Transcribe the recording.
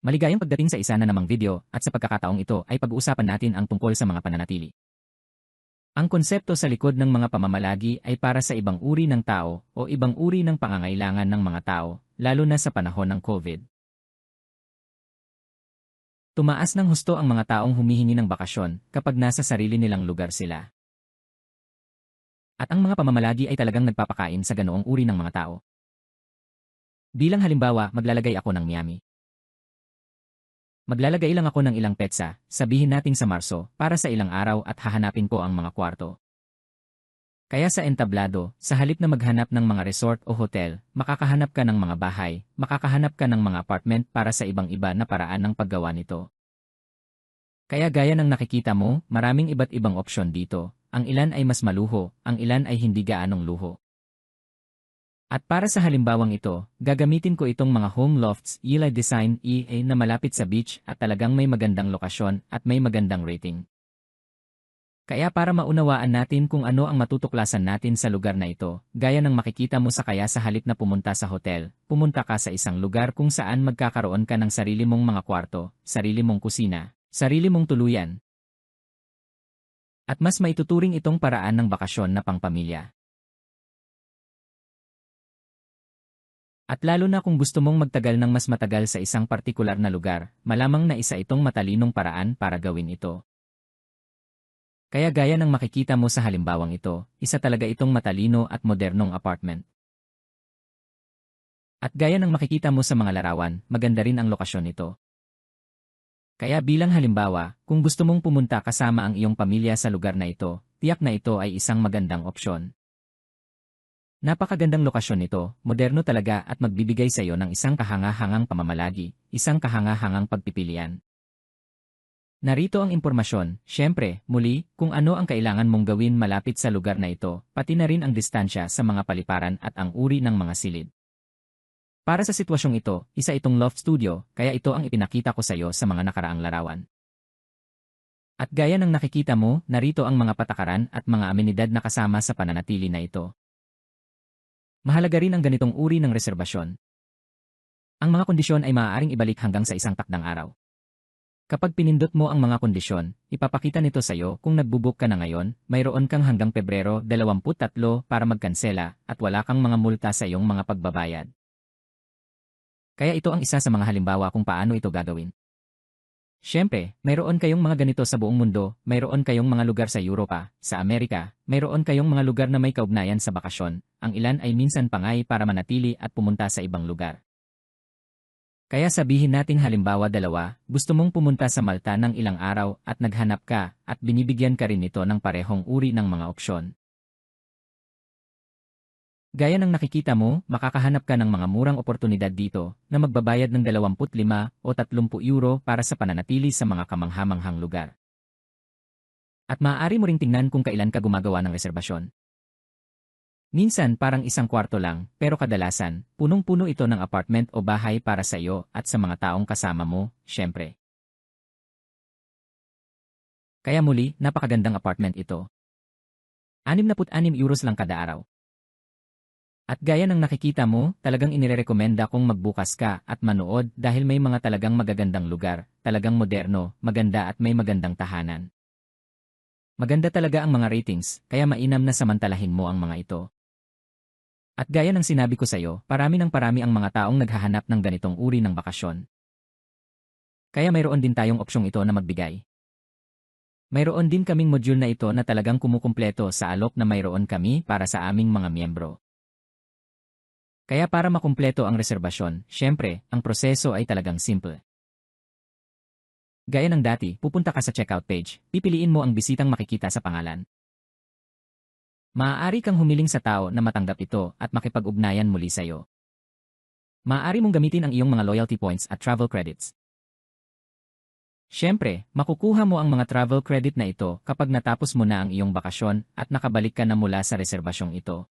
Maligayang pagdating sa isa na namang video at sa pagkakataong ito ay pag-uusapan natin ang tungkol sa mga pananatili. Ang konsepto sa likod ng mga pamamalagi ay para sa ibang uri ng tao o ibang uri ng pangangailangan ng mga tao, lalo na sa panahon ng COVID. Tumaas ng husto ang mga taong humihingi ng bakasyon kapag nasa sarili nilang lugar sila. At ang mga pamamalagi ay talagang nagpapakain sa ganoong uri ng mga tao. Bilang halimbawa, maglalagay ako ng Miami. Maglalagay lang ako ng ilang petsa, sabihin nating sa Marso, para sa ilang araw at hahanapin ko ang mga kwarto. Kaya sa entablado, sa halip na maghanap ng mga resort o hotel, makakahanap ka ng mga bahay, makakahanap ka ng mga apartment para sa ibang iba na paraan ng paggawa nito. Kaya gaya ng nakikita mo, maraming iba't ibang opsyon dito. Ang ilan ay mas maluho, ang ilan ay hindi gaanong luho. At para sa halimbawang ito, gagamitin ko itong mga home lofts, Eli Design EA na malapit sa beach at talagang may magandang lokasyon at may magandang rating. Kaya para maunawaan natin kung ano ang matutuklasan natin sa lugar na ito, gaya ng makikita mo sa kaya sa halip na pumunta sa hotel, pumunta ka sa isang lugar kung saan magkakaroon ka ng sarili mong mga kwarto, sarili mong kusina, sarili mong tuluyan. At mas maituturing itong paraan ng bakasyon na pangpamilya. At lalo na kung gusto mong magtagal ng mas matagal sa isang partikular na lugar, malamang na isa itong matalinong paraan para gawin ito. Kaya gaya ng makikita mo sa halimbawang ito, isa talaga itong matalino at modernong apartment. At gaya ng makikita mo sa mga larawan, maganda rin ang lokasyon nito. Kaya bilang halimbawa, kung gusto mong pumunta kasama ang iyong pamilya sa lugar na ito, tiyak na ito ay isang magandang opsyon. Napakagandang lokasyon nito, moderno talaga at magbibigay sa iyo ng isang kahanga-hangang pamamalagi, isang kahanga-hangang pagpipilian. Narito ang impormasyon, syempre, muli, kung ano ang kailangan mong gawin malapit sa lugar na ito, pati na rin ang distansya sa mga paliparan at ang uri ng mga silid. Para sa sitwasyong ito, isa itong loft studio, kaya ito ang ipinakita ko sa iyo sa mga nakaraang larawan. At gaya ng nakikita mo, narito ang mga patakaran at mga amenidad na kasama sa pananatili na ito. Mahalaga rin ang ganitong uri ng reserbasyon. Ang mga kondisyon ay maaaring ibalik hanggang sa isang takdang araw. Kapag pinindot mo ang mga kondisyon, ipapakita nito sa iyo kung nagbubook ka na ngayon, mayroon kang hanggang Pebrero 23 para magkansela at wala kang mga multa sa iyong mga pagbabayad. Kaya ito ang isa sa mga halimbawa kung paano ito gagawin. Siyempre, mayroon kayong mga ganito sa buong mundo, mayroon kayong mga lugar sa Europa, sa Amerika, mayroon kayong mga lugar na may kaugnayan sa bakasyon, ang ilan ay minsan pangay para manatili at pumunta sa ibang lugar. Kaya sabihin nating halimbawa dalawa, gusto mong pumunta sa Malta ng ilang araw at naghanap ka at binibigyan ka rin nito ng parehong uri ng mga opsyon. Gaya ng nakikita mo, makakahanap ka ng mga murang oportunidad dito na magbabayad ng 25 o 30 euro para sa pananatili sa mga kamanghamanghang lugar. At maaari mo ring tingnan kung kailan ka gumagawa ng reserbasyon. Minsan parang isang kwarto lang, pero kadalasan, punong-puno ito ng apartment o bahay para sa iyo at sa mga taong kasama mo, syempre. Kaya muli, napakagandang apartment ito. 66 euros lang kada araw. At gaya ng nakikita mo, talagang inirekomenda kong magbukas ka at manood dahil may mga talagang magagandang lugar, talagang moderno, maganda at may magandang tahanan. Maganda talaga ang mga ratings, kaya mainam na samantalahin mo ang mga ito. At gaya ng sinabi ko sa iyo, parami ang mga taong naghahanap ng ganitong uri ng bakasyon. Kaya mayroon din tayong opsyong ito na magbigay. Mayroon din kaming module na ito na talagang kumukumpleto sa alok na mayroon kami para sa aming mga miyembro. Kaya para makumpleto ang reserbasyon, syempre, ang proseso ay talagang simple. Gaya ng dati, pupunta ka sa checkout page, pipiliin mo ang bisitang makikita sa pangalan. Maaari kang humiling sa tao na matanggap ito at makipag-ugnayan muli sa iyo. Maaari mong gamitin ang iyong mga loyalty points at travel credits. Syempre, makukuha mo ang mga travel credit na ito kapag natapos mo na ang iyong bakasyon at nakabalik ka na mula sa reserbasyong ito.